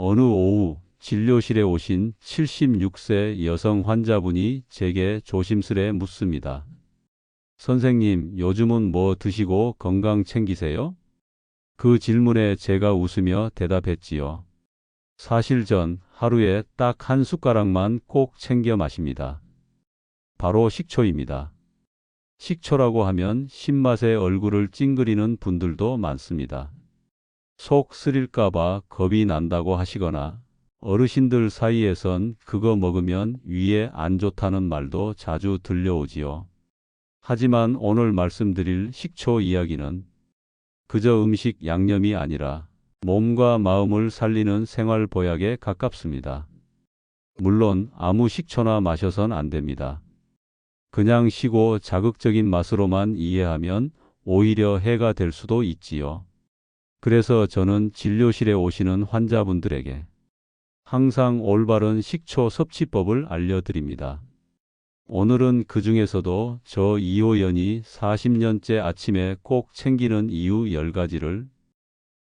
어느 오후 진료실에 오신 76세 여성 환자분이 제게 조심스레 묻습니다. 선생님, 요즘은 뭐 드시고 건강 챙기세요? 그 질문에 제가 웃으며 대답했지요. 사실 전 하루에 딱 한 숟가락만 꼭 챙겨 마십니다. 바로 식초입니다. 식초라고 하면 신맛에 얼굴을 찡그리는 분들도 많습니다. 속 쓰릴까봐 겁이 난다고 하시거나 어르신들 사이에선 그거 먹으면 위에 안 좋다는 말도 자주 들려오지요. 하지만 오늘 말씀드릴 식초 이야기는 그저 음식 양념이 아니라 몸과 마음을 살리는 생활 보약에 가깝습니다. 물론 아무 식초나 마셔선 안 됩니다. 그냥 시고 자극적인 맛으로만 이해하면 오히려 해가 될 수도 있지요. 그래서 저는 진료실에 오시는 환자분들에게 항상 올바른 식초 섭취법을 알려드립니다. 오늘은 그 중에서도 저 이호연이 40년째 아침에 꼭 챙기는 이유 10가지를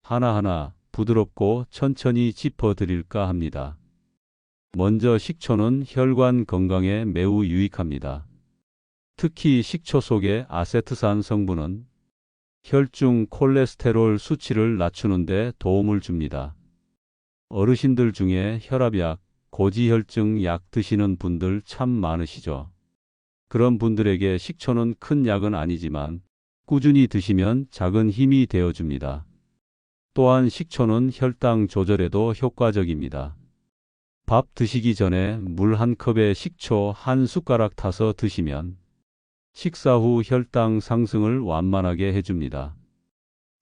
하나하나 부드럽고 천천히 짚어드릴까 합니다. 먼저 식초는 혈관 건강에 매우 유익합니다. 특히 식초 속의 아세트산 성분은 혈중 콜레스테롤 수치를 낮추는 데 도움을 줍니다. 어르신들 중에 혈압약, 고지혈증 약 드시는 분들 참 많으시죠. 그런 분들에게 식초는 큰 약은 아니지만 꾸준히 드시면 작은 힘이 되어줍니다. 또한 식초는 혈당 조절에도 효과적입니다. 밥 드시기 전에 물 한 컵에 식초 한 숟가락 타서 드시면 식사 후 혈당 상승을 완만하게 해줍니다.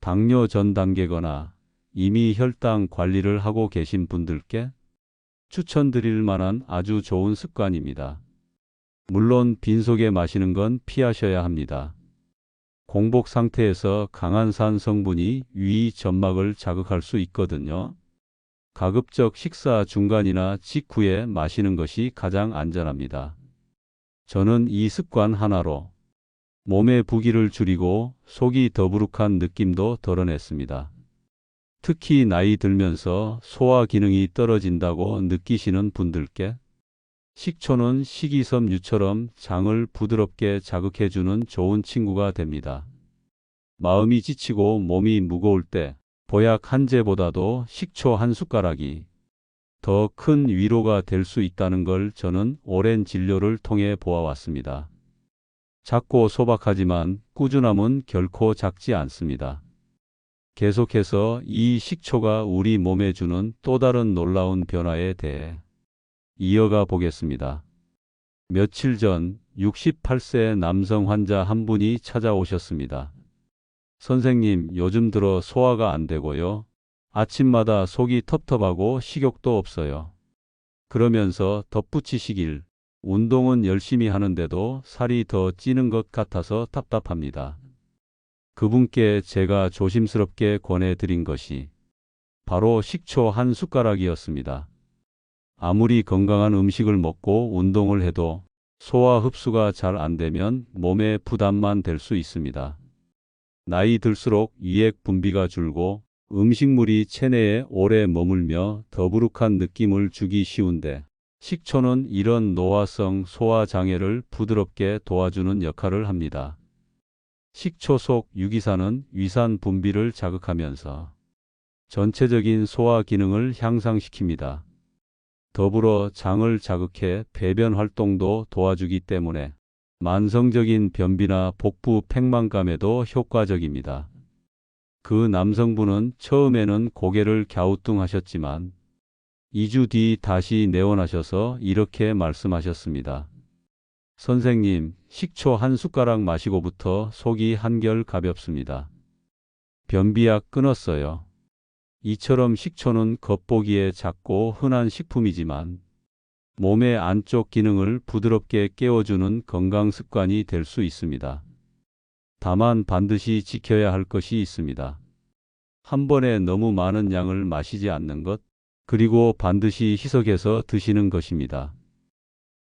당뇨 전 단계거나 이미 혈당 관리를 하고 계신 분들께 추천드릴 만한 아주 좋은 습관입니다. 물론 빈속에 마시는 건 피하셔야 합니다. 공복 상태에서 강한 산 성분이 위 점막을 자극할 수 있거든요. 가급적 식사 중간이나 직후에 마시는 것이 가장 안전합니다. 저는 이 습관 하나로 몸의 부기를 줄이고 속이 더부룩한 느낌도 덜어냈습니다. 특히 나이 들면서 소화 기능이 떨어진다고 느끼시는 분들께 식초는 식이섬유처럼 장을 부드럽게 자극해주는 좋은 친구가 됩니다. 마음이 지치고 몸이 무거울 때 보약 한 제보다도 식초 한 숟가락이 더 큰 위로가 될 수 있다는 걸 저는 오랜 진료를 통해 보아왔습니다. 작고 소박하지만 꾸준함은 결코 작지 않습니다. 계속해서 이 식초가 우리 몸에 주는 또 다른 놀라운 변화에 대해 이어가 보겠습니다. 며칠 전 68세 남성 환자 한 분이 찾아오셨습니다. 선생님, 요즘 들어 소화가 안 되고요. 아침마다 속이 텁텁하고 식욕도 없어요. 그러면서 덧붙이시길, 운동은 열심히 하는데도 살이 더 찌는 것 같아서 답답합니다. 그분께 제가 조심스럽게 권해드린 것이 바로 식초 한 숟가락이었습니다. 아무리 건강한 음식을 먹고 운동을 해도 소화 흡수가 잘 안 되면 몸에 부담만 될 수 있습니다. 나이 들수록 위액 분비가 줄고 음식물이 체내에 오래 머물며 더부룩한 느낌을 주기 쉬운데 식초는 이런 노화성 소화 장애를 부드럽게 도와주는 역할을 합니다. 식초 속 유기산은 위산 분비를 자극하면서 전체적인 소화 기능을 향상시킵니다. 더불어 장을 자극해 배변 활동도 도와주기 때문에 만성적인 변비나 복부 팽만감에도 효과적입니다. 그 남성분은 처음에는 고개를 갸우뚱하셨지만 2주 뒤 다시 내원하셔서 이렇게 말씀하셨습니다. 선생님, 식초 한 숟가락 마시고부터 속이 한결 가볍습니다. 변비약 끊었어요. 이처럼 식초는 겉보기에 작고 흔한 식품이지만 몸의 안쪽 기능을 부드럽게 깨워주는 건강 습관이 될 수 있습니다. 다만 반드시 지켜야 할 것이 있습니다. 한 번에 너무 많은 양을 마시지 않는 것, 그리고 반드시 희석해서 드시는 것입니다.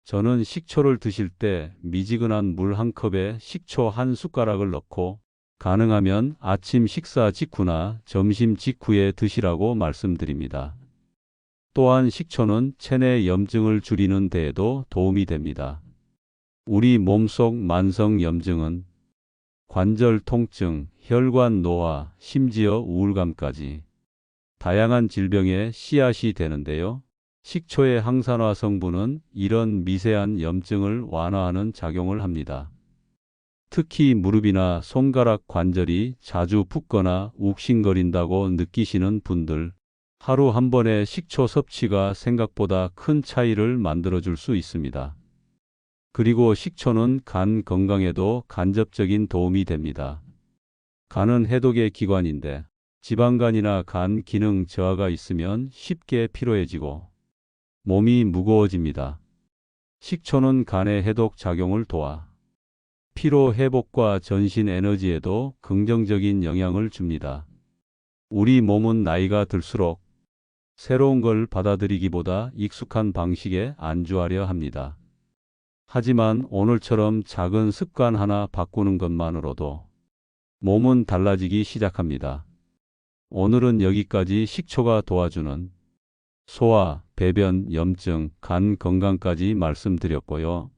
저는 식초를 드실 때 미지근한 물 한 컵에 식초 한 숟가락을 넣고 가능하면 아침 식사 직후나 점심 직후에 드시라고 말씀드립니다. 또한 식초는 체내 염증을 줄이는 데에도 도움이 됩니다. 우리 몸속 만성 염증은 관절 통증, 혈관 노화, 심지어 우울감까지 다양한 질병의 씨앗이 되는데요. 식초의 항산화 성분은 이런 미세한 염증을 완화하는 작용을 합니다. 특히 무릎이나 손가락 관절이 자주 붓거나 욱신거린다고 느끼시는 분들, 하루 한 번의 식초 섭취가 생각보다 큰 차이를 만들어줄 수 있습니다. 그리고 식초는 간 건강에도 간접적인 도움이 됩니다. 간은 해독의 기관인데 지방간이나 간 기능 저하가 있으면 쉽게 피로해지고 몸이 무거워집니다. 식초는 간의 해독 작용을 도와 피로 회복과 전신 에너지에도 긍정적인 영향을 줍니다. 우리 몸은 나이가 들수록 새로운 걸 받아들이기보다 익숙한 방식에 안주하려 합니다. 하지만 오늘처럼 작은 습관 하나 바꾸는 것만으로도 몸은 달라지기 시작합니다. 오늘은 여기까지 식초가 도와주는 소화, 배변, 염증, 간 건강까지 말씀드렸고요.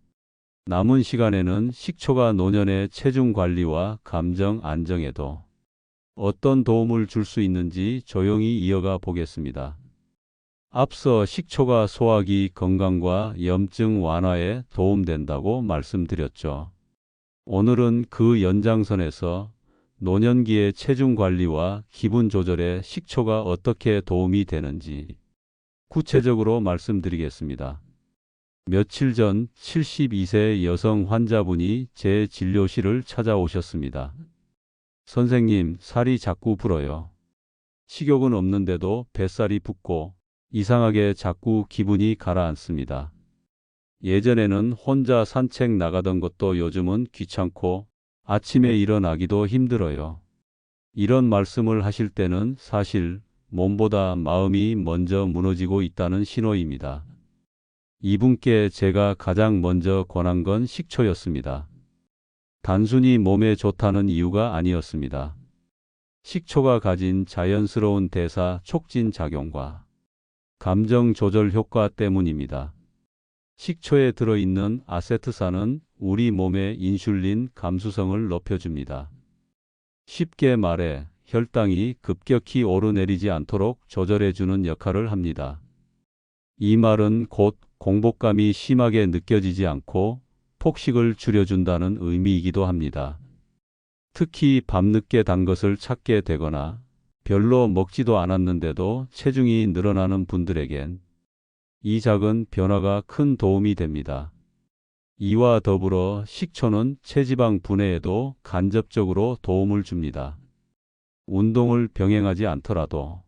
남은 시간에는 식초가 노년의 체중 관리와 감정 안정에도 어떤 도움을 줄 수 있는지 조용히 이어가 보겠습니다. 앞서 식초가 소화기 건강과 염증 완화에 도움된다고 말씀드렸죠. 오늘은 그 연장선에서 노년기의 체중 관리와 기분 조절에 식초가 어떻게 도움이 되는지 구체적으로 말씀드리겠습니다. 며칠 전 72세 여성 환자분이 제 진료실을 찾아오셨습니다. 선생님, 살이 자꾸 불어요. 식욕은 없는데도 뱃살이 붓고 이상하게 자꾸 기분이 가라앉습니다. 예전에는 혼자 산책 나가던 것도 요즘은 귀찮고 아침에 일어나기도 힘들어요. 이런 말씀을 하실 때는 사실 몸보다 마음이 먼저 무너지고 있다는 신호입니다. 이분께 제가 가장 먼저 권한 건 식초였습니다. 단순히 몸에 좋다는 이유가 아니었습니다. 식초가 가진 자연스러운 대사 촉진 작용과 감정 조절 효과 때문입니다. 식초에 들어있는 아세트산은 우리 몸의 인슐린 감수성을 높여줍니다. 쉽게 말해 혈당이 급격히 오르내리지 않도록 조절해주는 역할을 합니다. 이 말은 곧 공복감이 심하게 느껴지지 않고 폭식을 줄여준다는 의미이기도 합니다. 특히 밤늦게 단 것을 찾게 되거나 별로 먹지도 않았는데도 체중이 늘어나는 분들에겐 이 작은 변화가 큰 도움이 됩니다. 이와 더불어 식초는 체지방 분해에도 간접적으로 도움을 줍니다. 운동을 병행하지 않더라도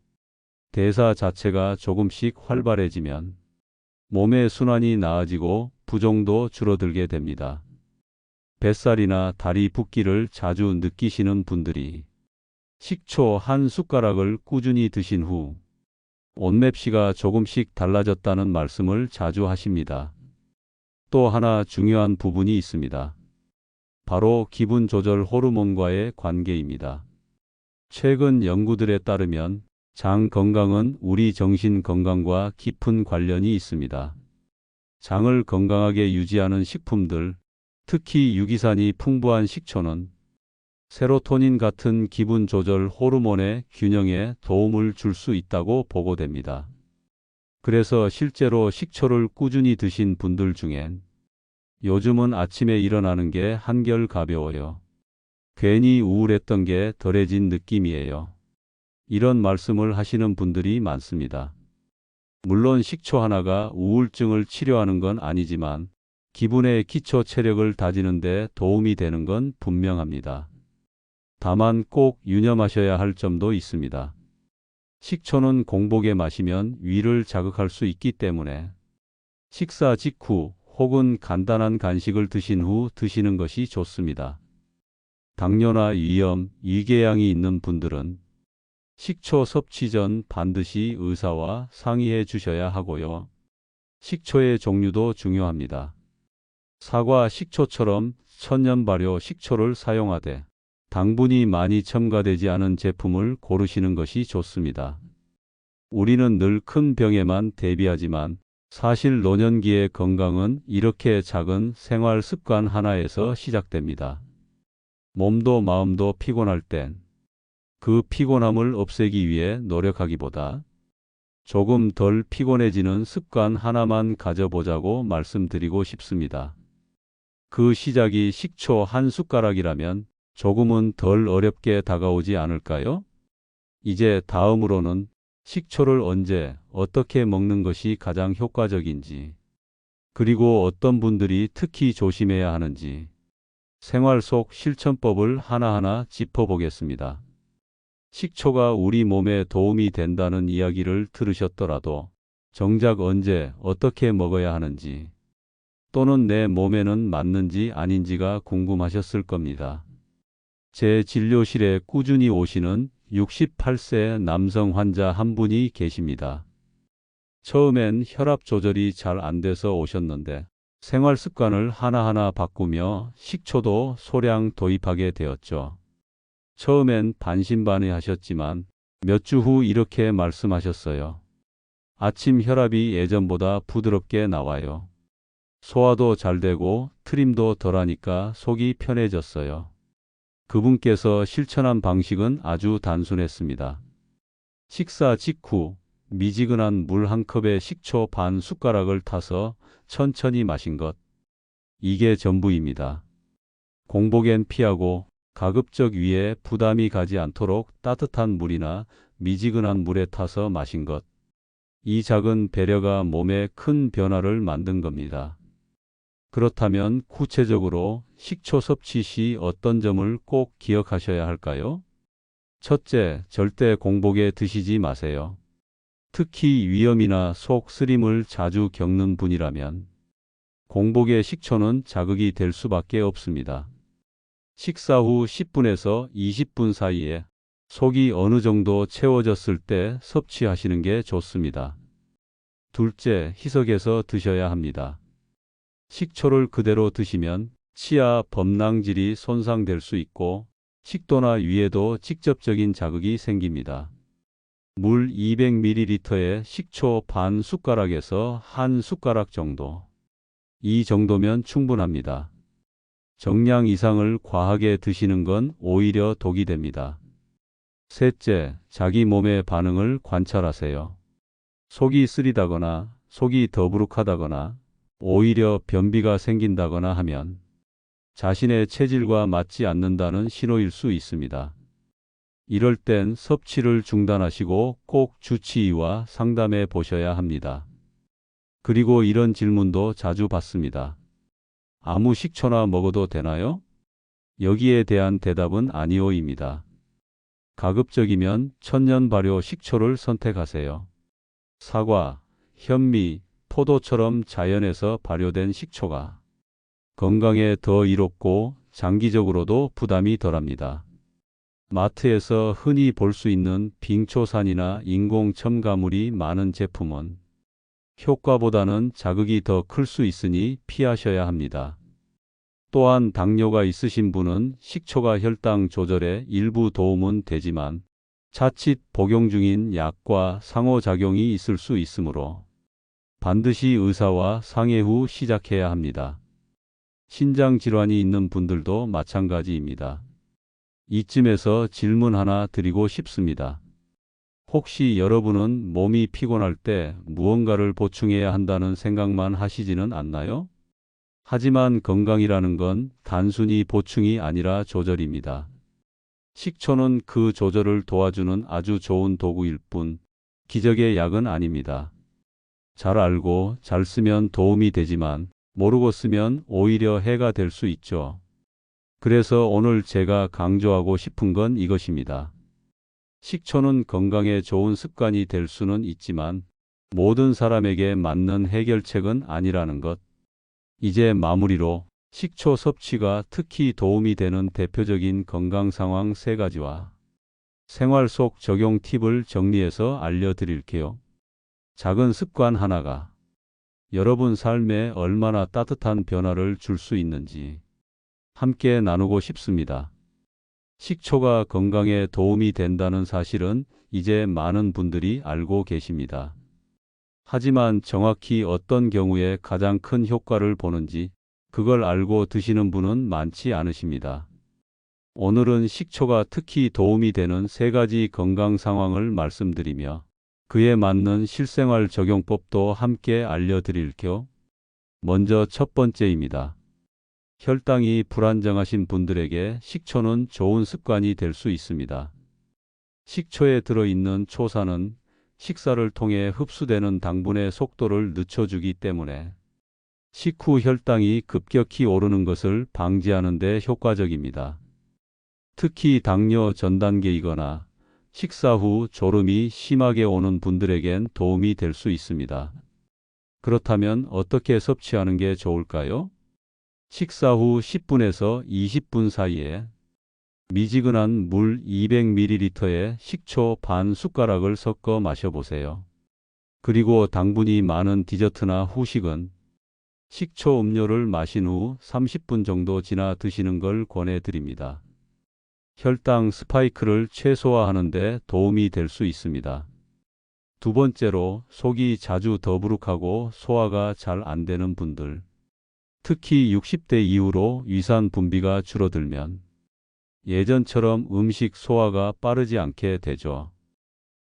대사 자체가 조금씩 활발해지면 몸의 순환이 나아지고 부종도 줄어들게 됩니다. 뱃살이나 다리 붓기를 자주 느끼시는 분들이 식초 한 숟가락을 꾸준히 드신 후 옷맵시가 조금씩 달라졌다는 말씀을 자주 하십니다. 또 하나 중요한 부분이 있습니다. 바로 기분 조절 호르몬과의 관계입니다. 최근 연구들에 따르면 장 건강은 우리 정신 건강과 깊은 관련이 있습니다. 장을 건강하게 유지하는 식품들, 특히 유기산이 풍부한 식초는 세로토닌 같은 기분 조절 호르몬의 균형에 도움을 줄 수 있다고 보고됩니다. 그래서 실제로 식초를 꾸준히 드신 분들 중엔 요즘은 아침에 일어나는 게 한결 가벼워요. 괜히 우울했던 게 덜해진 느낌이에요. 이런 말씀을 하시는 분들이 많습니다. 물론 식초 하나가 우울증을 치료하는 건 아니지만 기분의 기초 체력을 다지는 데 도움이 되는 건 분명합니다. 다만 꼭 유념하셔야 할 점도 있습니다. 식초는 공복에 마시면 위를 자극할 수 있기 때문에 식사 직후 혹은 간단한 간식을 드신 후 드시는 것이 좋습니다. 당뇨나 위염, 위궤양이 있는 분들은 식초 섭취 전 반드시 의사와 상의해 주셔야 하고요. 식초의 종류도 중요합니다. 사과 식초처럼 천연 발효 식초를 사용하되 당분이 많이 첨가되지 않은 제품을 고르시는 것이 좋습니다. 우리는 늘 큰 병에만 대비하지만 사실 노년기의 건강은 이렇게 작은 생활 습관 하나에서 시작됩니다. 몸도 마음도 피곤할 땐 그 피곤함을 없애기 위해 노력하기보다 조금 덜 피곤해지는 습관 하나만 가져보자고 말씀드리고 싶습니다. 그 시작이 식초 한 숟가락이라면 조금은 덜 어렵게 다가오지 않을까요? 이제 다음으로는 식초를 언제, 어떻게 먹는 것이 가장 효과적인지, 그리고 어떤 분들이 특히 조심해야 하는지, 생활 속 실천법을 하나하나 짚어보겠습니다. 식초가 우리 몸에 도움이 된다는 이야기를 들으셨더라도 정작 언제 어떻게 먹어야 하는지 또는 내 몸에는 맞는지 아닌지가 궁금하셨을 겁니다. 제 진료실에 꾸준히 오시는 68세 남성 환자 한 분이 계십니다. 처음엔 혈압 조절이 잘 안 돼서 오셨는데 생활 습관을 하나하나 바꾸며 식초도 소량 도입하게 되었죠. 처음엔 반신반의하셨지만 몇 주 후 이렇게 말씀하셨어요. 아침 혈압이 예전보다 부드럽게 나와요. 소화도 잘 되고 트림도 덜하니까 속이 편해졌어요. 그분께서 실천한 방식은 아주 단순했습니다. 식사 직후 미지근한 물 한 컵에 식초 반 숟가락을 타서 천천히 마신 것. 이게 전부입니다. 공복엔 피하고 가급적 위에 부담이 가지 않도록 따뜻한 물이나 미지근한 물에 타서 마신 것. 이 작은 배려가 몸에 큰 변화를 만든 겁니다. 그렇다면 구체적으로 식초 섭취 시 어떤 점을 꼭 기억하셔야 할까요? 첫째, 절대 공복에 드시지 마세요. 특히 위염이나 속 쓰림을 자주 겪는 분이라면 공복에 식초는 자극이 될 수밖에 없습니다. 식사 후 10분에서 20분 사이에 속이 어느 정도 채워졌을 때 섭취하시는 게 좋습니다. 둘째, 희석해서 드셔야 합니다. 식초를 그대로 드시면 치아 범랑질이 손상될 수 있고 식도나 위에도 직접적인 자극이 생깁니다. 물 200ml에 식초 반 숟가락에서 한 숟가락 정도. 이 정도면 충분합니다. 정량 이상을 과하게 드시는 건 오히려 독이 됩니다. 셋째, 자기 몸의 반응을 관찰하세요. 속이 쓰리다거나 속이 더부룩하다거나 오히려 변비가 생긴다거나 하면 자신의 체질과 맞지 않는다는 신호일 수 있습니다. 이럴 땐 섭취를 중단하시고 꼭 주치의와 상담해 보셔야 합니다. 그리고 이런 질문도 자주 받습니다. 아무 식초나 먹어도 되나요? 여기에 대한 대답은 아니오입니다. 가급적이면 천년 발효 식초를 선택하세요. 사과, 현미, 포도처럼 자연에서 발효된 식초가 건강에 더 이롭고 장기적으로도 부담이 덜합니다. 마트에서 흔히 볼 수 있는 빙초산이나 인공 첨가물이 많은 제품은 효과보다는 자극이 더 클 수 있으니 피하셔야 합니다. 또한 당뇨가 있으신 분은 식초가 혈당 조절에 일부 도움은 되지만 자칫 복용 중인 약과 상호작용이 있을 수 있으므로 반드시 의사와 상의 후 시작해야 합니다. 신장 질환이 있는 분들도 마찬가지입니다. 이쯤에서 질문 하나 드리고 싶습니다. 혹시 여러분은 몸이 피곤할 때 무언가를 보충해야 한다는 생각만 하시지는 않나요? 하지만 건강이라는 건 단순히 보충이 아니라 조절입니다. 식초는 그 조절을 도와주는 아주 좋은 도구일 뿐 기적의 약은 아닙니다. 잘 알고 잘 쓰면 도움이 되지만 모르고 쓰면 오히려 해가 될 수 있죠. 그래서 오늘 제가 강조하고 싶은 건 이것입니다. 식초는 건강에 좋은 습관이 될 수는 있지만 모든 사람에게 맞는 해결책은 아니라는 것. 이제 마무리로 식초 섭취가 특히 도움이 되는 대표적인 건강 상황 3가지와 생활 속 적용 팁을 정리해서 알려드릴게요. 작은 습관 하나가 여러분 삶에 얼마나 따뜻한 변화를 줄 수 있는지 함께 나누고 싶습니다. 식초가 건강에 도움이 된다는 사실은 이제 많은 분들이 알고 계십니다. 하지만 정확히 어떤 경우에 가장 큰 효과를 보는지 그걸 알고 드시는 분은 많지 않으십니다. 오늘은 식초가 특히 도움이 되는 3가지 건강 상황을 말씀드리며 그에 맞는 실생활 적용법도 함께 알려드릴게요. 먼저 첫 번째입니다. 혈당이 불안정하신 분들에게 식초는 좋은 습관이 될 수 있습니다. 식초에 들어있는 초산은 식사를 통해 흡수되는 당분의 속도를 늦춰주기 때문에 식후 혈당이 급격히 오르는 것을 방지하는 데 효과적입니다. 특히 당뇨 전 단계이거나 식사 후 졸음이 심하게 오는 분들에겐 도움이 될 수 있습니다. 그렇다면 어떻게 섭취하는 게 좋을까요? 식사 후 10분에서 20분 사이에 미지근한 물 200ml에 식초 반 숟가락을 섞어 마셔보세요. 그리고 당분이 많은 디저트나 후식은 식초 음료를 마신 후 30분 정도 지나 드시는 걸 권해드립니다. 혈당 스파이크를 최소화하는 데 도움이 될 수 있습니다. 두 번째로, 속이 자주 더부룩하고 소화가 잘 안 되는 분들, 특히 60대 이후로 위산 분비가 줄어들면 예전처럼 음식 소화가 빠르지 않게 되죠.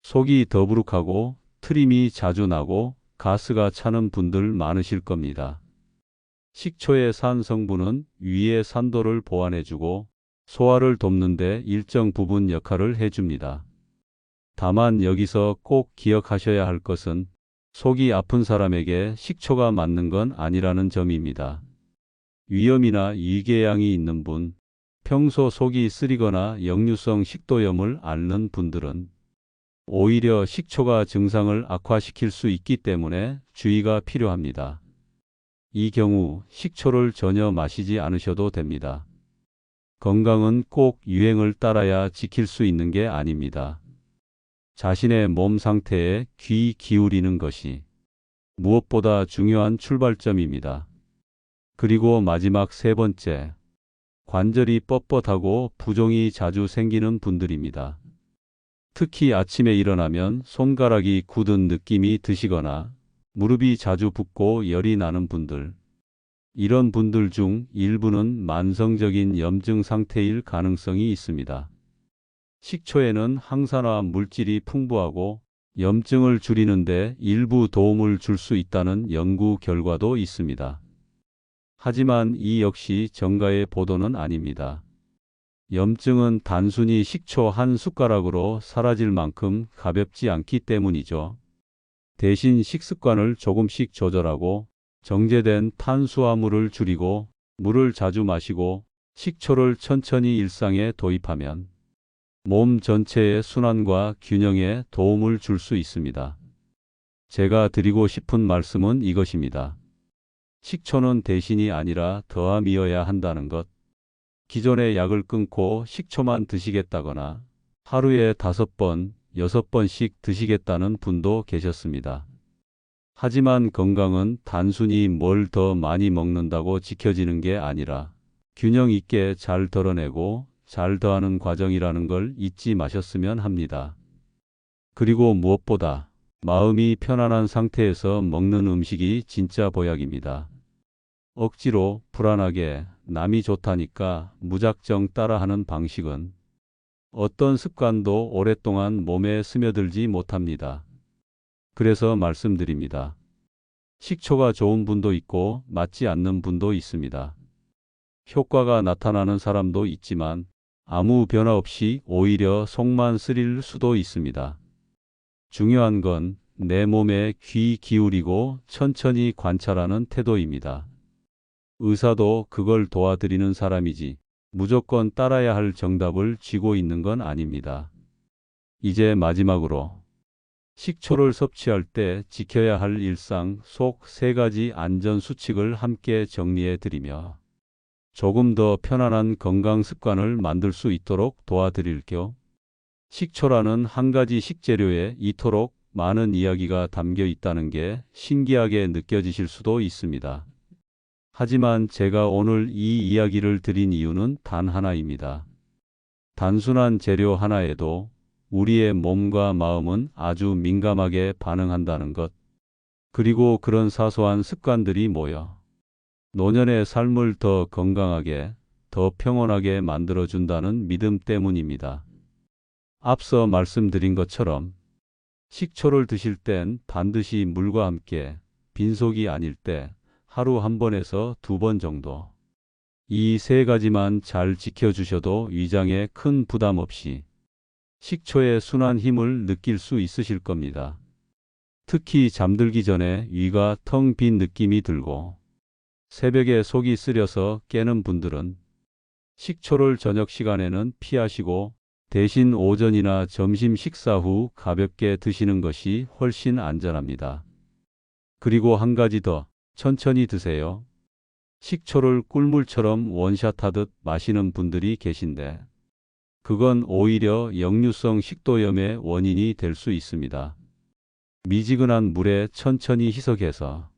속이 더부룩하고 트림이 자주 나고 가스가 차는 분들 많으실 겁니다. 식초의 산 성분은 위의 산도를 보완해주고 소화를 돕는 데 일정 부분 역할을 해줍니다. 다만 여기서 꼭 기억하셔야 할 것은 속이 아픈 사람에게 식초가 맞는 건 아니라는 점입니다. 위염이나 위궤양이 있는 분, 평소 속이 쓰리거나 역류성 식도염을 앓는 분들은 오히려 식초가 증상을 악화시킬 수 있기 때문에 주의가 필요합니다. 이 경우 식초를 전혀 마시지 않으셔도 됩니다. 건강은 꼭 유행을 따라야 지킬 수 있는 게 아닙니다. 자신의 몸 상태에 귀 기울이는 것이 무엇보다 중요한 출발점입니다. 그리고 마지막 3번째, 관절이 뻣뻣하고 부종이 자주 생기는 분들입니다. 특히 아침에 일어나면 손가락이 굳은 느낌이 드시거나 무릎이 자주 붓고 열이 나는 분들, 이런 분들 중 일부는 만성적인 염증 상태일 가능성이 있습니다. 식초에는 항산화 물질이 풍부하고 염증을 줄이는데 일부 도움을 줄 수 있다는 연구 결과도 있습니다. 하지만 이 역시 정가의 보도는 아닙니다. 염증은 단순히 식초 한 숟가락으로 사라질 만큼 가볍지 않기 때문이죠. 대신 식습관을 조금씩 조절하고 정제된 탄수화물을 줄이고 물을 자주 마시고 식초를 천천히 일상에 도입하면 몸 전체의 순환과 균형에 도움을 줄 수 있습니다. 제가 드리고 싶은 말씀은 이것입니다. 식초는 대신이 아니라 더함이어야 한다는 것. 기존의 약을 끊고 식초만 드시겠다거나 하루에 5번, 6번씩 드시겠다는 분도 계셨습니다. 하지만 건강은 단순히 뭘 더 많이 먹는다고 지켜지는 게 아니라 균형 있게 잘 덜어내고 잘 더하는 과정이라는 걸 잊지 마셨으면 합니다. 그리고 무엇보다 마음이 편안한 상태에서 먹는 음식이 진짜 보약입니다. 억지로 불안하게 남이 좋다니까 무작정 따라하는 방식은 어떤 습관도 오랫동안 몸에 스며들지 못합니다. 그래서 말씀드립니다. 식초가 좋은 분도 있고 맞지 않는 분도 있습니다. 효과가 나타나는 사람도 있지만 아무 변화 없이 오히려 속만 쓰릴 수도 있습니다. 중요한 건 내 몸에 귀 기울이고 천천히 관찰하는 태도입니다. 의사도 그걸 도와드리는 사람이지 무조건 따라야 할 정답을 쥐고 있는 건 아닙니다. 이제 마지막으로 식초를 섭취할 때 지켜야 할 일상 속 3가지 안전 수칙을 함께 정리해 드리며 조금 더 편안한 건강 습관을 만들 수 있도록 도와드릴게요. 식초라는 한 가지 식재료에 이토록 많은 이야기가 담겨 있다는 게 신기하게 느껴지실 수도 있습니다. 하지만 제가 오늘 이 이야기를 드린 이유는 단 하나입니다. 단순한 재료 하나에도 우리의 몸과 마음은 아주 민감하게 반응한다는 것. 그리고 그런 사소한 습관들이 모여 노년의 삶을 더 건강하게, 더 평온하게 만들어준다는 믿음 때문입니다. 앞서 말씀드린 것처럼 식초를 드실 땐 반드시 물과 함께, 빈속이 아닐 때 하루 한 번에서 2번 정도. 이 3가지만 잘 지켜주셔도 위장에 큰 부담 없이 식초의 순한 힘을 느낄 수 있으실 겁니다. 특히 잠들기 전에 위가 텅 빈 느낌이 들고 새벽에 속이 쓰려서 깨는 분들은 식초를 저녁 시간에는 피하시고 대신 오전이나 점심 식사 후 가볍게 드시는 것이 훨씬 안전합니다. 그리고 한 가지 더, 천천히 드세요. 식초를 꿀물처럼 원샷하듯 마시는 분들이 계신데 그건 오히려 역류성 식도염의 원인이 될 수 있습니다. 미지근한 물에 천천히 희석해서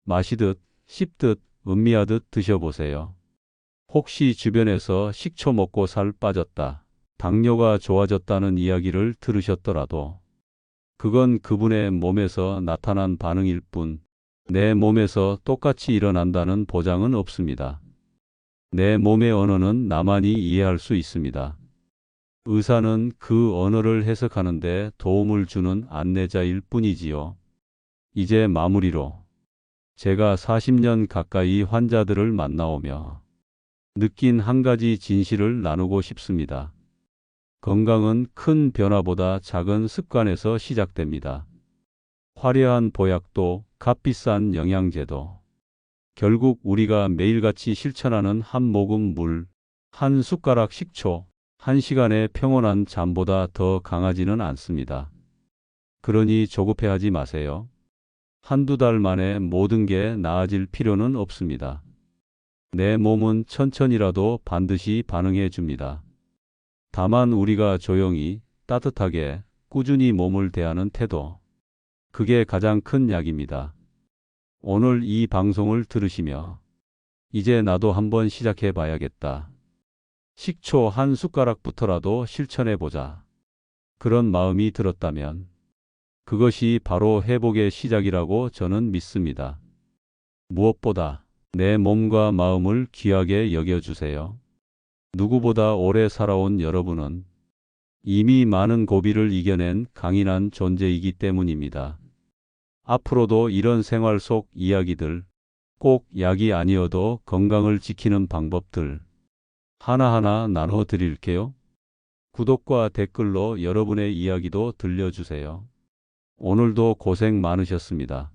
마시듯 씹듯 음미하듯 드셔보세요. 혹시 주변에서 식초 먹고 살 빠졌다, 당뇨가 좋아졌다는 이야기를 들으셨더라도 그건 그분의 몸에서 나타난 반응일 뿐 내 몸에서 똑같이 일어난다는 보장은 없습니다. 내 몸의 언어는 나만이 이해할 수 있습니다. 의사는 그 언어를 해석하는 데 도움을 주는 안내자일 뿐이지요. 이제 마무리로 제가 40년 가까이 환자들을 만나오며 느낀 한 가지 진실을 나누고 싶습니다. 건강은 큰 변화보다 작은 습관에서 시작됩니다. 화려한 보약도, 값비싼 영양제도, 결국 우리가 매일같이 실천하는 한 모금 물, 한 숟가락 식초, 한 시간의 평온한 잠보다 더 강하지는 않습니다. 그러니 조급해하지 마세요. 한두 달 만에 모든 게 나아질 필요는 없습니다. 내 몸은 천천히라도 반드시 반응해 줍니다. 다만 우리가 조용히, 따뜻하게, 꾸준히 몸을 대하는 태도, 그게 가장 큰 약입니다. 오늘 이 방송을 들으시며 이제 나도 한번 시작해 봐야겠다. 식초 한 숟가락부터라도 실천해 보자. 그런 마음이 들었다면 그것이 바로 회복의 시작이라고 저는 믿습니다. 무엇보다 내 몸과 마음을 귀하게 여겨주세요. 누구보다 오래 살아온 여러분은 이미 많은 고비를 이겨낸 강인한 존재이기 때문입니다. 앞으로도 이런 생활 속 이야기들, 꼭 약이 아니어도 건강을 지키는 방법들 하나하나 나눠 드릴게요. 구독과 댓글로 여러분의 이야기도 들려주세요. 오늘도 고생 많으셨습니다.